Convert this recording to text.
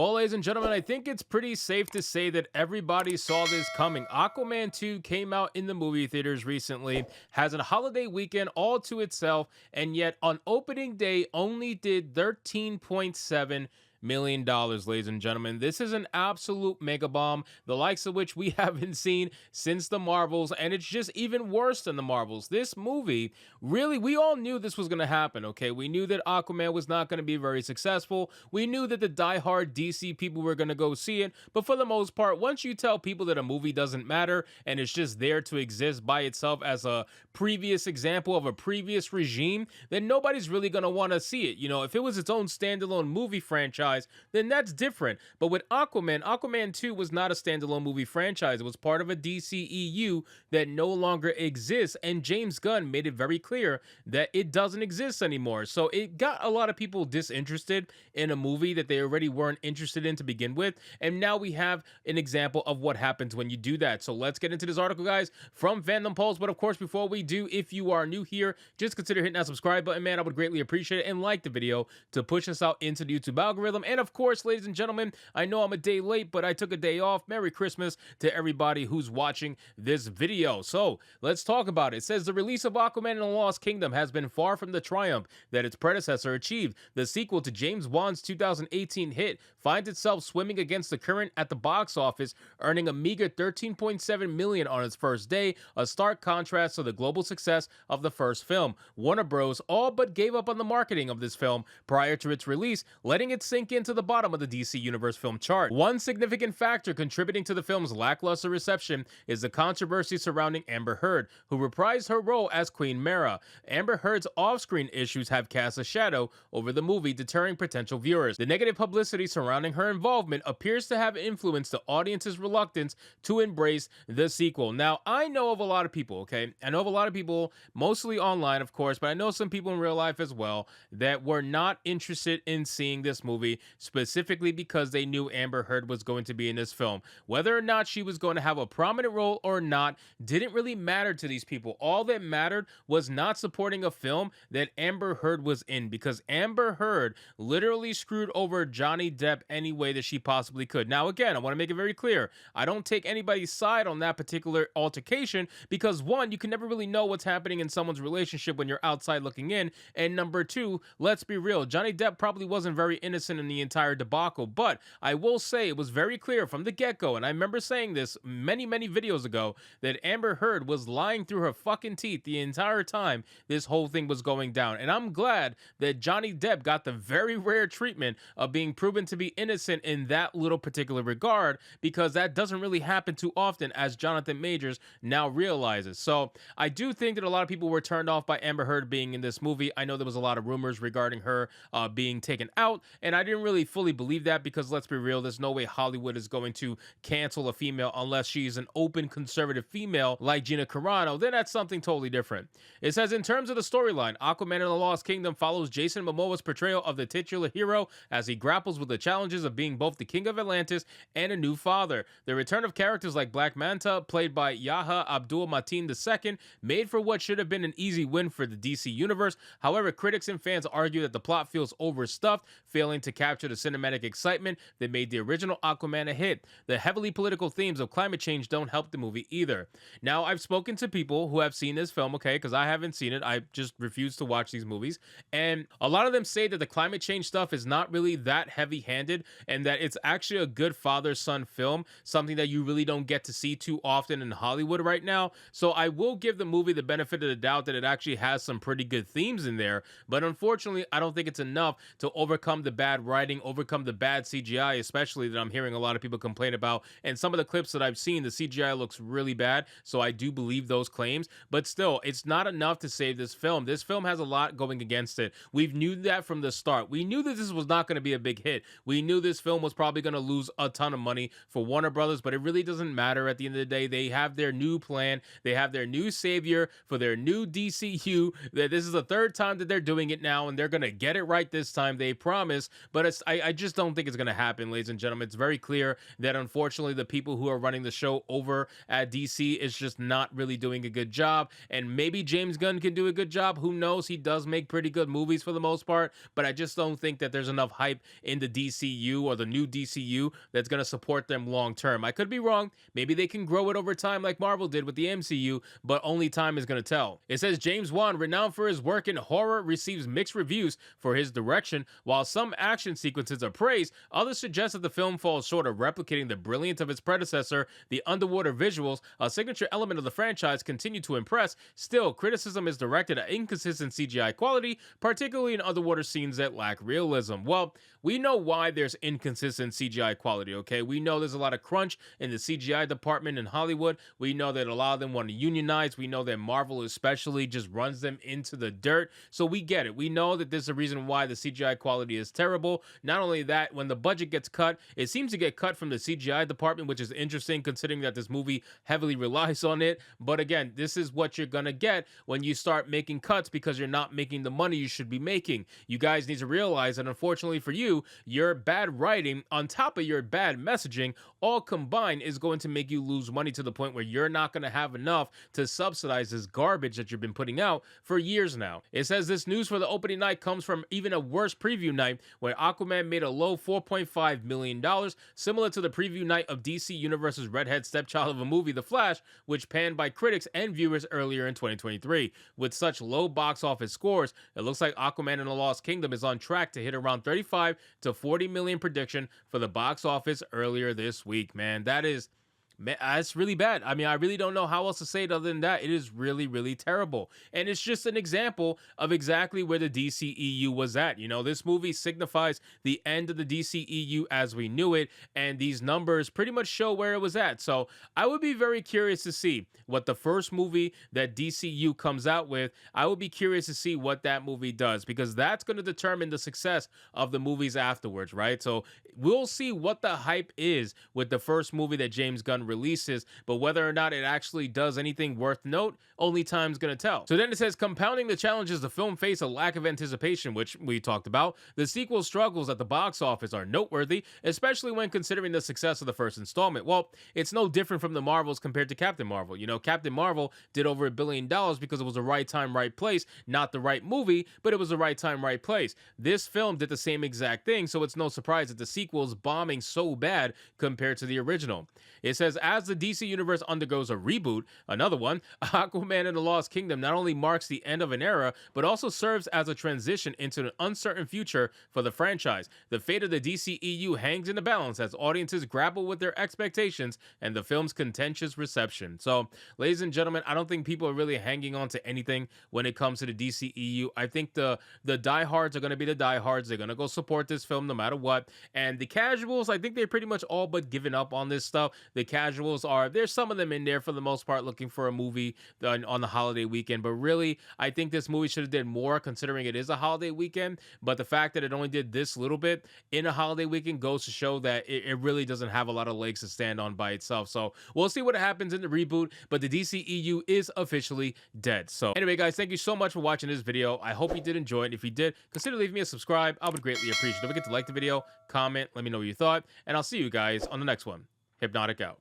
Well, ladies and gentlemen, I think it's pretty safe to say that everybody saw this coming. Aquaman 2 came out in the movie theaters recently, has a holiday weekend all to itself, and yet on opening day only did $13.7 million, ladies and gentlemen. This is an absolute mega bomb, the likes of which we haven't seen since the Marvels, and it's just even worse than the Marvels. This movie, really, we all knew this was going to happen, okay? We knew that Aquaman was not going to be very successful. We knew that the diehard DC people were going to go see it, but for the most part, once you tell people that a movie doesn't matter and it's just there to exist by itself as a previous example of a previous regime, then nobody's really going to want to see it. You know, if it was its own standalone movie franchise, then that's different. But with Aquaman, Aquaman 2 was not a standalone movie franchise. It was part of a DCEU that no longer exists, and James Gunn made it very clear that it doesn't exist anymore. So it got a lot of people disinterested in a movie that they already weren't interested in to begin with, and now we have an example of what happens when you do that. So let's get into this article, guys, from Fandom Pulse. But of course, before we do, if you are new here, just consider hitting that subscribe button, man. I would greatly appreciate it, and like the video to push us out into the YouTube algorithm. And of course, ladies and gentlemen, I know I'm a day late, but I took a day off. Merry Christmas to everybody who's watching this video. So let's talk about it. It says the release of Aquaman and the Lost Kingdom has been far from the triumph that its predecessor achieved. The sequel to James Wan's 2018 hit finds itself swimming against the current at the box office, earning a meager $13.7 million on its first day, a stark contrast to the global success of the first film. Warner Bros. All but gave up on the marketing of this film prior to its release, letting it sink into the bottom of the DC Universe film chart. One significant factor contributing to the film's lackluster reception is the controversy surrounding Amber Heard, who reprised her role as Queen Mara. Amber Heard's off-screen issues have cast a shadow over the movie, deterring potential viewers. The negative publicity surrounding her involvement appears to have influenced the audience's reluctance to embrace the sequel. Now, I know of a lot of people, okay? I know of a lot of people, mostly online, of course, but I know some people in real life as well, that were not interested in seeing this movie, specifically because they knew Amber Heard was going to be in this film. Whether or not she was going to have a prominent role or not didn't really matter to these people. All that mattered was not supporting a film that Amber Heard was in, because Amber Heard literally screwed over Johnny Depp any way that she possibly could. Now, again, I want to make it very clear. I don't take anybody's side on that particular altercation because, one, you can never really know what's happening in someone's relationship when you're outside looking in, and number two, let's be real, Johnny Depp probably wasn't very innocent in the entire debacle, but I will say it was very clear from the get-go, and I remember saying this many videos ago, that Amber Heard was lying through her fucking teeth the entire time this whole thing was going down. And I'm glad that Johnny Depp got the very rare treatment of being proven to be innocent in that little particular regard, because that doesn't really happen too often, as Jonathan Majors now realizes. So I do think that a lot of people were turned off by Amber Heard being in this movie. I know there was a lot of rumors regarding her being taken out, and I didn't really fully believe that, because let's be real, there's no way Hollywood is going to cancel a female unless she's an open conservative female like Gina Carano. Then that's something totally different. It says, in terms of the storyline, Aquaman and the Lost Kingdom follows Jason Momoa's portrayal of the titular hero as he grapples with the challenges of being both the king of Atlantis and a new father. The return of characters like Black Manta, played by Yahya Abdul-Mateen II, made for what should have been an easy win for the DC Universe. However, critics and fans argue that the plot feels overstuffed, failing to capture the cinematic excitement that made the original Aquaman a hit. The heavily political themes of climate change don't help the movie either. Now, I've spoken to people who have seen this film, okay, because I haven't seen it. I just refuse to watch these movies. And a lot of them say that the climate change stuff is not really that heavy-handed, and that it's actually a good father-son film, something that you really don't get to see too often in Hollywood right now. So I will give the movie the benefit of the doubt that it actually has some pretty good themes in there, but unfortunately, I don't think it's enough to overcome the bad writing, overcome the bad CGI, especially that I'm hearing a lot of people complain about. And some of the clips that I've seen, the CGI looks really bad, so I do believe those claims, but still, it's not enough to save this film. This film has a lot going against it. We knew that from the start. We knew that this was not going to be a big hit. We knew this film was probably going to lose a ton of money for Warner Brothers, but it really doesn't matter. At the end of the day, they have their new plan. They have their new savior for their new DCU. That this is the third time that they're doing it now, and they're going to get it right this time, they promise. But but I just don't think it's going to happen, ladies and gentlemen. It's very clear that unfortunately the people who are running the show over at DC is just not really doing a good job. And maybe James Gunn can do a good job. Who knows? He does make pretty good movies for the most part, but I just don't think that there's enough hype in the DCU or the new DCU that's going to support them long term. I could be wrong. Maybe they can grow it over time like Marvel did with the MCU, but only time is going to tell. It says James Wan, renowned for his work in horror, receives mixed reviews for his direction. While some action sequences are praised, others suggest that the film falls short of replicating the brilliance of its predecessor. The underwater visuals, a signature element of the franchise, continue to impress. Still, criticism is directed at inconsistent CGI quality, particularly in underwater scenes that lack realism. Well, we know why there's inconsistent CGI quality, okay? We know there's a lot of crunch in the CGI department in Hollywood. We know that a lot of them want to unionize. We know that Marvel especially just runs them into the dirt. So we get it. We know that there's a reason why the CGI quality is terrible. Not only that, when the budget gets cut, it seems to get cut from the CGI department, which is interesting considering that this movie heavily relies on it. But again, this is what you're going to get when you start making cuts because you're not making the money you should be making. You guys need to realize that unfortunately for you, your bad writing on top of your bad messaging all combined is going to make you lose money to the point where you're not going to have enough to subsidize this garbage that you've been putting out for years now. It says this news for the opening night comes from even a worse preview night where Aquaman made a low $4.5 million, similar to the preview night of DC Universe's redhead stepchild of a movie, The Flash, which panned by critics and viewers earlier in 2023. With such low box office scores, it looks like Aquaman and the Lost Kingdom is on track to hit around 35 to 40 million prediction for the box office earlier this week, man. That's really bad. I mean, I really don't know how else to say it other than that. It is really, really terrible. And it's just an example of exactly where the DCEU was at. You know, this movie signifies the end of the DCEU as we knew it, and these numbers pretty much show where it was at. So I would be very curious to see what the first movie that DCU comes out with, I would be curious to see what that movie does, because that's going to determine the success of the movies afterwards, right? So we'll see what the hype is with the first movie that James Gunn releases, but whether or not it actually does anything worth note, only time's gonna tell. So then it says, compounding the challenges, the film faced a lack of anticipation, which we talked about. The sequel struggles at the box office are noteworthy, especially when considering the success of the first installment. Well, it's no different from the Marvels compared to Captain Marvel. You know, Captain Marvel did over $1 billion because it was the right time, right place, not the right movie, but it was the right time, right place. This film did the same exact thing, so it's no surprise that the sequel's bombing so bad compared to the original. It says, as the DC Universe undergoes a reboot, another one, Aquaman and the Lost Kingdom not only marks the end of an era, but also serves as a transition into an uncertain future for the franchise. The fate of the DCEU hangs in the balance as audiences grapple with their expectations and the film's contentious reception. So, ladies and gentlemen, I don't think people are really hanging on to anything when it comes to the DCEU. I think the diehards are going to be the diehards. They're going to go support this film no matter what. And the casuals, I think they're pretty much all but given up on this stuff. The casuals there's some of them in there for the most part looking for a movie on the holiday weekend, but really I think this movie should have did more considering it is a holiday weekend. But the fact that it only did this little bit in a holiday weekend goes to show that it really doesn't have a lot of legs to stand on by itself. So we'll see what happens in the reboot, but the DCEU is officially dead. So anyway, guys, thank you so much for watching this video. I hope you did enjoy it. If you did, consider leaving me a subscribe. I would greatly appreciate it. Don't forget to like the video, comment, let me know what you thought, and I'll see you guys on the next one. Hypnotic out.